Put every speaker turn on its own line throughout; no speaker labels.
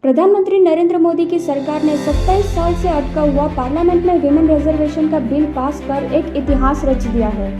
प्रधानमंत्री नरेंद्र मोदी की सरकार ने 27 साल से अटका हुआ पार्लियामेंट में विमेन रिजर्वेशन का बिल पास कर एक इतिहास रच दिया है।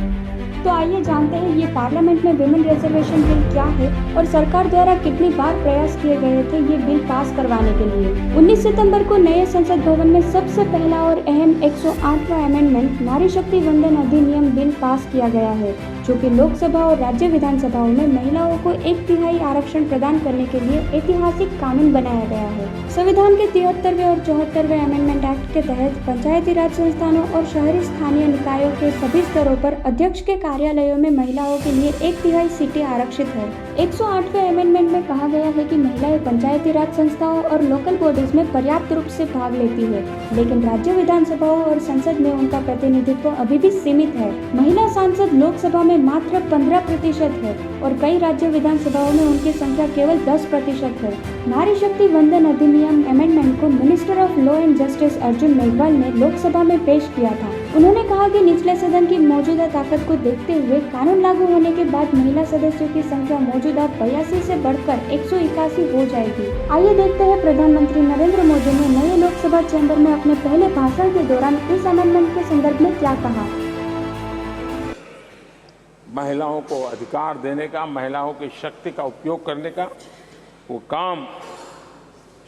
तो आइए जानते हैं ये पार्लियामेंट में विमेन रिजर्वेशन बिल क्या है और सरकार द्वारा कितनी बार प्रयास किए गए थे ये बिल पास करवाने के लिए। 19 सितंबर को नए संसद भवन में सबसे पहला और अहम 108वां अमेंडमेंट नारी शक्ति वंदन अधिनियम बिल पास किया गया है, जो कि लोकसभा और राज्य विधानसभाओं में महिलाओं को 1/3 आरक्षण प्रदान करने के लिए ऐतिहासिक कानून बनाया गया है। संविधान के 73वें और 74वें अमेंडमेंट एक्ट के तहत पंचायती राज संस्थानों और शहरी स्थानीय निकायों के सभी स्तरों पर अध्यक्ष के कार्यालयों में महिलाओं के लिए 1/3 सीटें आरक्षित है। 108वें अमेंडमेंट में कहा गया है कि महिलाएं पंचायती राज संस्थाओं और लोकल बॉडीज में पर्याप्त रूप से भाग लेती है, लेकिन राज्य विधानसभाओं और संसद में उनका प्रतिनिधित्व अभी भी सीमित है। महिला सांसद लोकसभा में मात्र 15% है और कई राज्य विधानसभाओं में उनकी संख्या केवल 10% है। नारी शक्ति वंदन अधिनियम अमेंडमेंट को minister of law and justice Arjun Meghwal ने लोकसभा में पेश किया था। उन्होंने कहा कि निचले सदन की मौजूदा ताकत को देखते हुए कानून लागू होने के बाद महिला सदस्यों की संख्या मौजूदा 82 से बढ़कर 181 हो जाएगी। आइए देखते हैं प्रधानमंत्री नरेंद्र मोदी ने नए लोकसभा चैम्बर में अपने पहले भाषण के दौरान इस अमेंडमेंट के संदर्भ में क्या कहा।
महिलाओं को अधिकार देने का, महिलाओं की शक्ति का उपयोग करने का वो काम,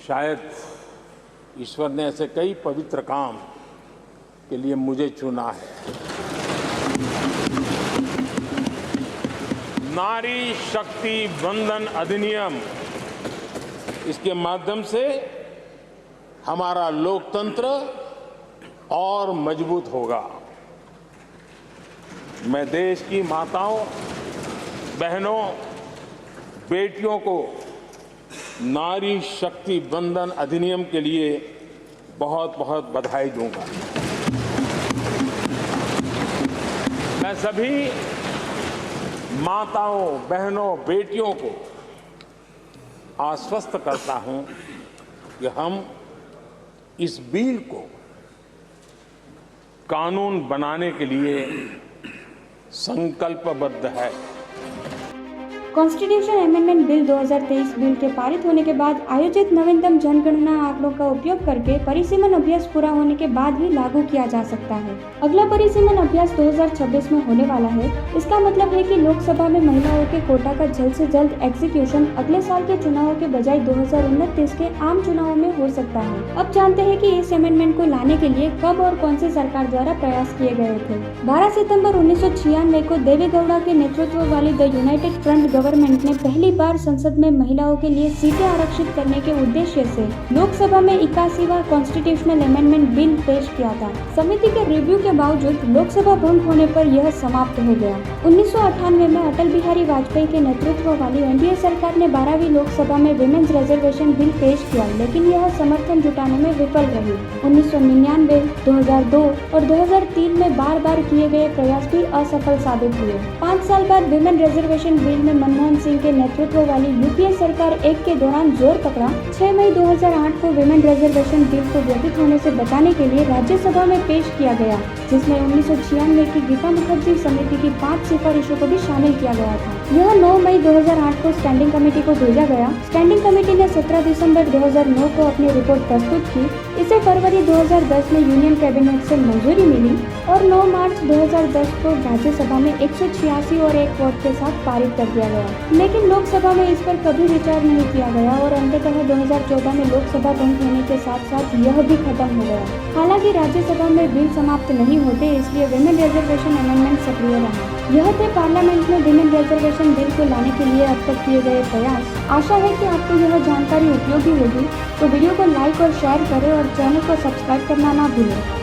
शायद ईश्वर ने ऐसे कई पवित्र काम के लिए मुझे चुना है। नारी शक्ति वंदन अधिनियम, इसके माध्यम से हमारा लोकतंत्र और मजबूत होगा। मैं देश की माताओं, बहनों, बेटियों को नारी शक्ति वंदन अधिनियम के लिए बहुत बहुत बधाई दूंगा। मैं सभी माताओं, बहनों, बेटियों को आश्वस्त करता हूं कि हम इस बिल को कानून बनाने के लिए संकल्पबद्ध है।
कॉन्स्टिट्यूशन अमेंडमेंट बिल 2023 बिल के पारित होने के बाद आयोजित नवीनतम जनगणना आंकड़ों का उपयोग करके परिसीमन अभ्यास पूरा होने के बाद ही लागू किया जा सकता है। अगला परिसीमन अभ्यास 2026 में होने वाला है। इसका मतलब है कि लोकसभा में महिलाओं के कोटा का जल्द से जल्द एग्जीक्यूशन अगले साल के चुनावों के बजाय 2029 के आम चुनावों में हो सकता है। अब जानते हैं कि इस अमेंडमेंट को लाने के लिए कब और कौन सी सरकार द्वारा प्रयास किए गए थे। 12 सितम्बर 1996 को देवेगौड़ा के नेतृत्व वाली द यूनाइटेड फ्रंट गवर्नमेंट ने पहली बार संसद में महिलाओं के लिए सीटें आरक्षित करने के उद्देश्य से लोकसभा में 81वां कॉन्स्टिट्यूशनल अमेंडमेंट बिल पेश किया था। समिति के रिव्यू के बावजूद लोकसभा भंग होने पर यह समाप्त हो गया। 1998 में अटल बिहारी वाजपेयी के नेतृत्व वाली एनडीए सरकार ने 12वीं लोकसभा में विमेन्स रिजर्वेशन बिल पेश किया, लेकिन यह समर्थन जुटाने में विफल रही। 1999, 2002 और 2003 में बार बार किए गए प्रयास भी असफल साबित हुए। 5 साल बाद विमेन रिजर्वेशन बिल में मनमोहन सिंह के नेतृत्व वाली यूपीए सरकार एक के दौरान जोर पकड़ा। 6 मई 2008 को विमेन रिजर्वेशन बिल को व्यतीत होने से बचाने के लिए राज्यसभा में पेश किया गया, जिसमें 1996 की गीता मुखर्जी समिति की 5 सिफारिशों को भी शामिल किया गया था। यह 9 मई 2008 को स्टैंडिंग कमेटी को भेजा गया। स्टैंडिंग कमेटी ने 17 दिसंबर 2009 को अपनी रिपोर्ट प्रस्तुत की। इसे फरवरी 2010 में यूनियन कैबिनेट से मंजूरी मिली और 9 मार्च 2010 को राज्यसभा में 186 और 1 वोट के साथ पारित कर दिया गया, लेकिन लोकसभा में इस पर कभी विचार नहीं किया गया और अंततः 2014 में लोकसभा भंग होने के साथ साथ यह भी खत्म हो गया। हालांकि राज्यसभा में बिल समाप्त नहीं होते, इसलिए विमेन रिजर्वेशन अमेंडमेंट सक्रिय रहा। यह थे पार्लियामेंट में विमेन रिजर्वेशन बिल को लाने के लिए अब तक किए गए प्रयास। आशा है कि आपको यह जानकारी उपयोगी होगी, तो वीडियो को लाइक और शेयर करें और चैनल को सब्सक्राइब करना ना भूलें।